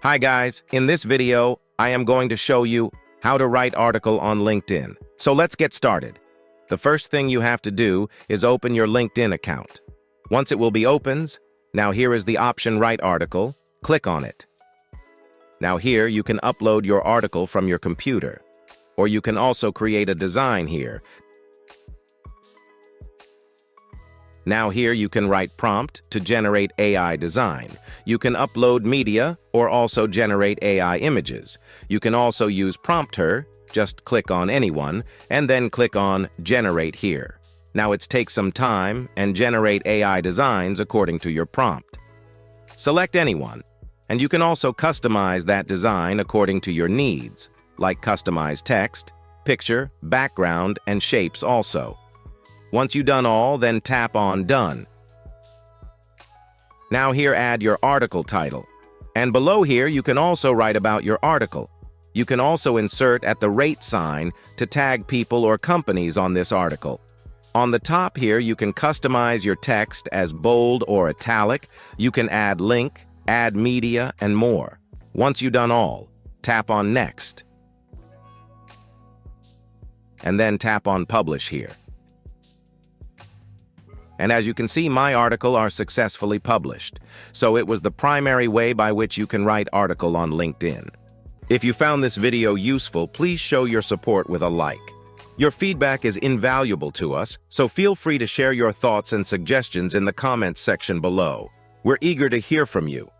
Hi guys, in this video, I am going to show you how to write article on LinkedIn. So let's get started. The first thing you have to do is open your LinkedIn account. Once it will be opened, now here is the option Write Article. Click on it. Now here you can upload your article from your computer, or you can also create a design here. Now here you can write prompt to generate AI design. You can upload media or also generate AI images. You can also use prompter. Just click on anyone and then click on Generate here. Now it takes some time and generate AI designs according to your prompt. Select anyone, and you can also customize that design according to your needs, like customize text, picture, background, and shapes also. Once you've done all, then tap on Done. Now here add your article title. And below here you can also write about your article. You can also insert at the rate sign to tag people or companies on this article. On the top here you can customize your text as bold or italic. You can add link, add media, and more. Once you've done all, tap on Next. And then tap on Publish here. And as you can see, my article are successfully published. So it was the primary way by which you can write article on LinkedIn. If you found this video useful, please show your support with a like. Your feedback is invaluable to us, so feel free to share your thoughts and suggestions in the comments section below. We're eager to hear from you.